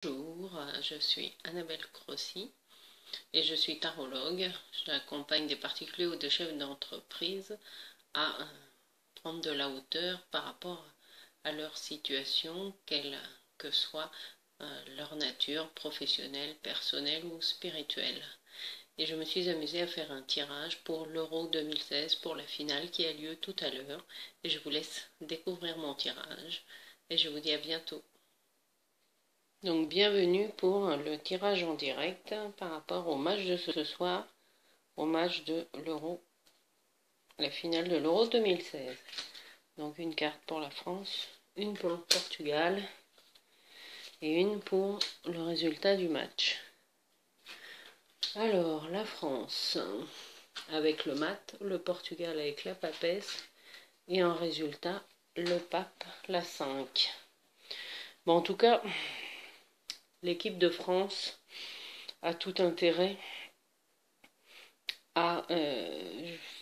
Bonjour, je suis Annabelle Crossi et je suis tarologue. J'accompagne des particuliers ou des chefs d'entreprise à prendre de la hauteur par rapport à leur situation, quelle que soit leur nature professionnelle, personnelle ou spirituelle. Et je me suis amusée à faire un tirage pour l'Euro 2016 pour la finale qui a lieu tout à l'heure. Et je vous laisse découvrir mon tirage et je vous dis à bientôt. Donc bienvenue pour le tirage en direct par rapport au match de ce soir, au match de l'Euro, la finale de l'Euro 2016. Donc une carte pour la France, une pour le Portugal et une pour le résultat du match. Alors la France avec le mat, le Portugal avec la papesse et en résultat le pape, la 5. Bon, en tout cas, l'équipe de France a tout intérêt à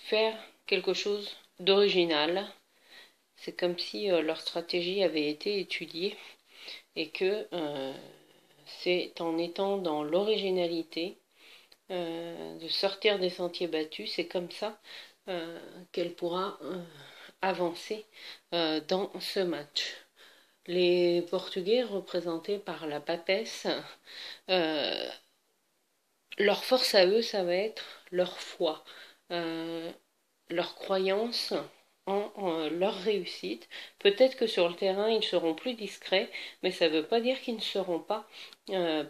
faire quelque chose d'original. C'est comme si leur stratégie avait été étudiée et que c'est en étant dans l'originalité de sortir des sentiers battus, c'est comme ça qu'elle pourra avancer dans ce match. Les Portugais, représentés par la papesse, leur force à eux, ça va être leur foi, leur croyance en leur réussite. Peut-être que sur le terrain, ils seront plus discrets, mais ça ne veut pas dire qu'ils ne seront pas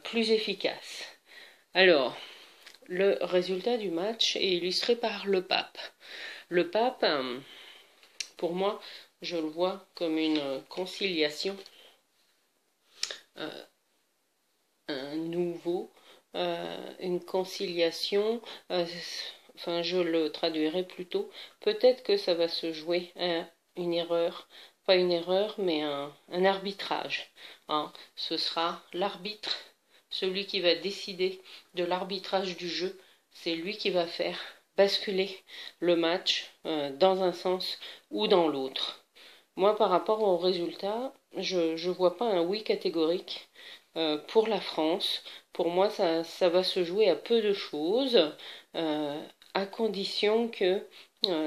plus efficaces. Alors, le résultat du match est illustré par le pape. Le pape, pour moi, je le vois comme une conciliation, un nouveau, une conciliation, enfin je le traduirai plutôt, peut-être que ça va se jouer une erreur, pas une erreur, mais un arbitrage. Hein. Ce sera l'arbitre, celui qui va décider de l'arbitrage du jeu, c'est lui qui va faire basculer le match dans un sens ou dans l'autre. Moi, par rapport au résultat, je ne vois pas un oui catégorique pour la France. Pour moi, ça va se jouer à peu de choses, à condition que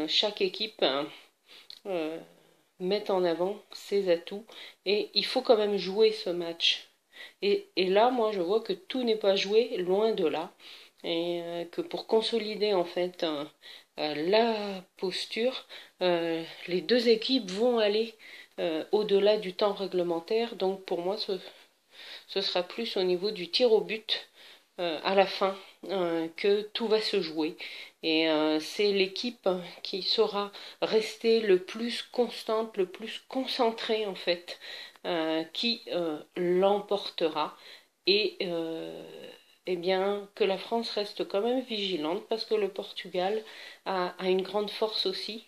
chaque équipe mette en avant ses atouts. Et il faut quand même jouer ce match. Et là, moi, je vois que tout n'est pas joué, loin de là. Et que pour consolider, en fait, la posture, les deux équipes vont aller au-delà du temps réglementaire. Donc, pour moi, ce sera plus au niveau du tir au but à la fin que tout va se jouer. Et c'est l'équipe qui saura rester le plus constante, le plus concentrée en fait, qui l'emportera. Et eh bien, que la France reste quand même vigilante parce que le Portugal a une grande force aussi,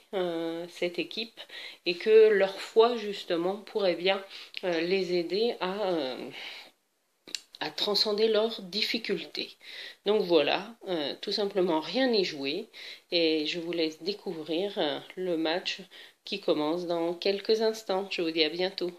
cette équipe, et que leur foi justement pourrait bien les aider à transcender leurs difficultés. Donc voilà, tout simplement rien n'est joué et je vous laisse découvrir le match qui commence dans quelques instants. Je vous dis à bientôt.